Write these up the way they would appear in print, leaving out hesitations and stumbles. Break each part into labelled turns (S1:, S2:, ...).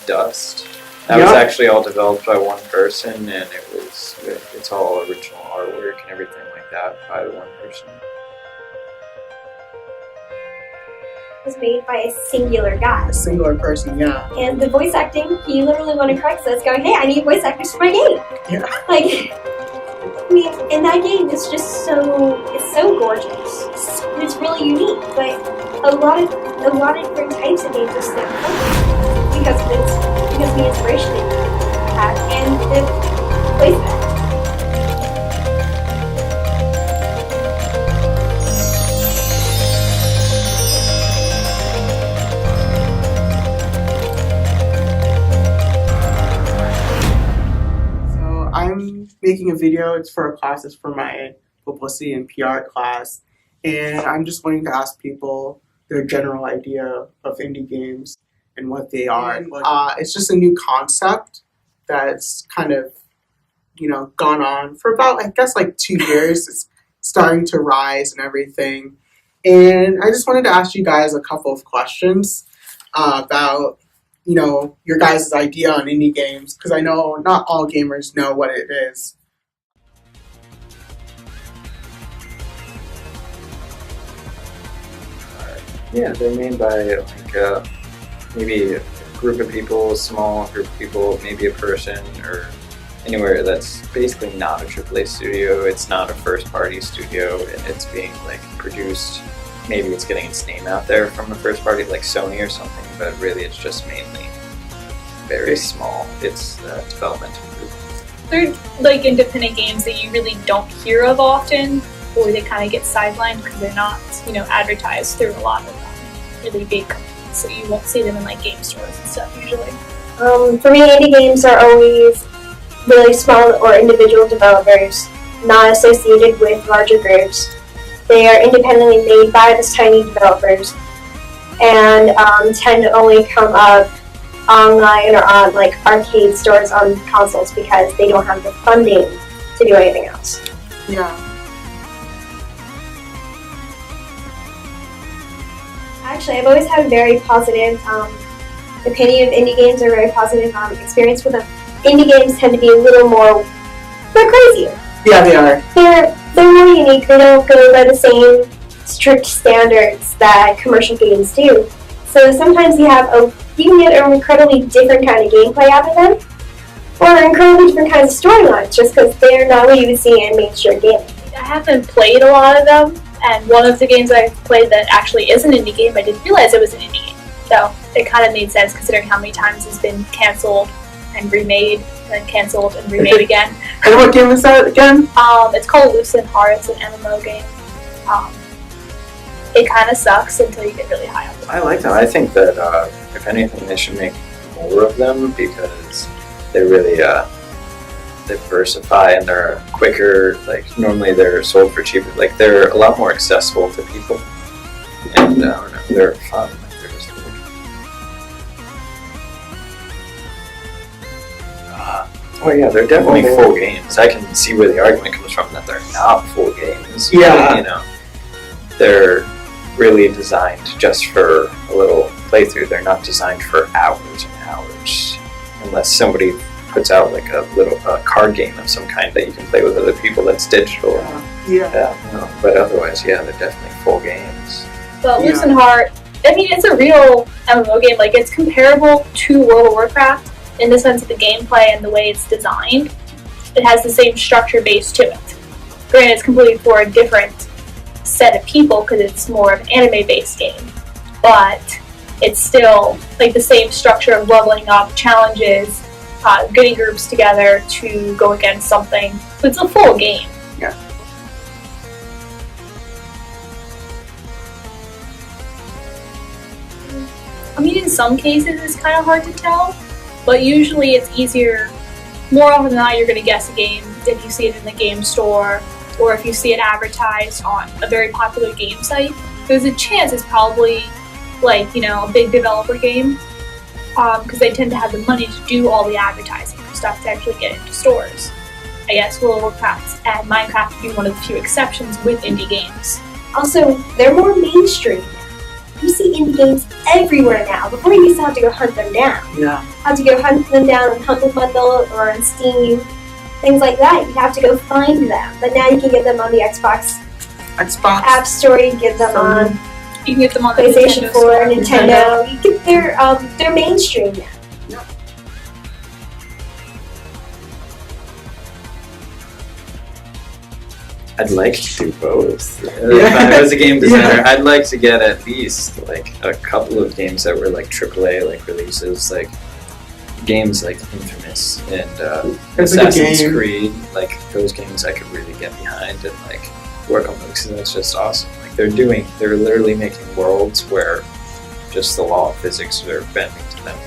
S1: Dust. That was actually all developed by one person, and it's all original artwork and everything like that by one person.
S2: It was made by a singular guy.
S3: A singular person, yeah.
S2: And the voice acting, he literally went on Craigslist going, hey, I need voice actors for my game.
S3: Yeah.
S2: Like, I mean, and that game is just it's so gorgeous. It's really unique, but a lot of different types of games are still coming because of the inspiration that you have and the placement.
S3: I'm making a video. It's for a class. It's for my publicity and PR class. And I'm just wanting to ask people their general idea of indie games and what they are. It's just a new concept that's kind of, gone on for about, I guess, like 2 years. It's starting to rise and everything. And I just wanted to ask you guys a couple of questions about your guys' idea on indie games, because I know not all gamers know what it is.
S1: Yeah, they're made by maybe a group of people, a small group of people, maybe a person, or anywhere that's basically not a AAA studio. It's not a first-party studio, and it's being produced. Maybe it's getting its name out there from a first party like Sony or something, but really it's just mainly very small. It's developmental group.
S4: They're independent games that you really don't hear of often, or they kind of get sidelined because they're not, advertised through a lot of really big companies, so you won't see them in game stores and stuff usually.
S2: For me, indie games are always really small or individual developers, not associated with larger groups. They are independently made by these tiny developers and tend to only come up online or on arcade stores on consoles because they don't have the funding to do anything else.
S3: Yeah.
S2: Actually, I've always had a very positive opinion of indie games, or very positive experience with them. Indie games tend to be a little more, they're crazier.
S3: Yeah, they are.
S2: They're more unique. They don't go by the same strict standards that commercial games do. So sometimes you can get an incredibly different kind of gameplay out of them, or incredibly different kinds of storylines, just because they're not what you would see in mainstream gaming.
S4: I haven't played a lot of them, and one of the games I played that actually is an indie game, I didn't realize it was an indie game. So it kind of made sense considering how many times it's been canceled and remade, and canceled and remade again.
S3: And what game is that again?
S4: It's called Lucent Heart. It's an MMO game. It kind of sucks until you get really high up.
S1: I like them. I think that if anything, they should make more of them because they really diversify and they're quicker. Normally they're sold for cheaper. They're a lot more accessible to people, and I don't know, they're fun. They're just oh yeah, they're definitely full games. I can see where the argument comes from that they're not full games.
S3: Yeah.
S1: But, they're really designed just for a little playthrough. They're not designed for hours and hours, unless somebody puts out a card game of some kind that you can play with other people that's digital.
S3: Yeah.
S1: But otherwise, yeah, they're definitely full games.
S4: But Lucent Heart, it's a real MMO game. It's comparable to World of Warcraft in the sense of the gameplay and the way it's designed. It has the same structure base to it. Granted, it's completely for a different set of people because it's more of an anime-based game, but it's still the same structure of leveling up, challenges, getting groups together to go against something. So it's a full game.
S3: Yeah.
S4: In some cases it's kind of hard to tell, but usually it's easier. More often than not, you're going to guess a game if you see it in the game store, or if you see it advertised on a very popular game site. There's a chance it's probably a big developer game, because they tend to have the money to do all the advertising for stuff to actually get into stores. I guess World of Warcraft and Minecraft would be one of the few exceptions with indie games.
S2: Also, they're more mainstream. You see indie games everywhere now. Before you used to have to go hunt them down.
S3: Yeah.
S2: Have to go hunt them down on Humble Bundle or on Steam, things like that. You have to go find them. But now you can get them on the Xbox App Store. You can get them on
S4: You can get them on the
S2: PlayStation
S4: Nintendo
S2: 4,
S4: Store.
S2: Nintendo. You get they're mainstream now.
S1: I'd like to do both. If I was a game designer, I'd like to get at least like a couple of games that were like AAA like releases, like games like Infamous and Assassin's Creed. Like those games, I could really get behind and like work on them because that's just awesome. Like they're literally making worlds where just the law of physics are bending to them.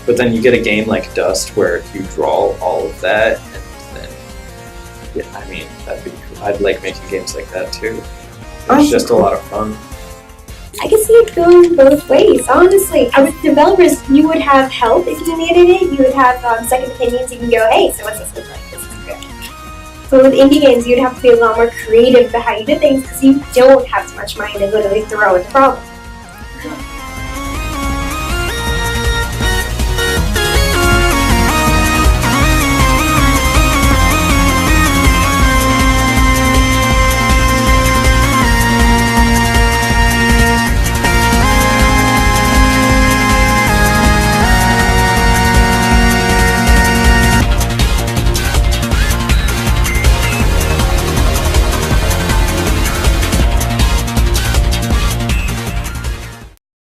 S1: But then you get a game like Dust where you draw all of that, and then yeah, I mean that'd be cool. I'd like making games like that too. It's just a lot of fun.
S2: I can see it going both ways, honestly. With developers, you would have help if you needed it. You would have second opinions. You can go, hey, so what's this look like? This is good. But with indie games, you'd have to be a lot more creative about how you do things because you don't have as much money to literally throw at the problem.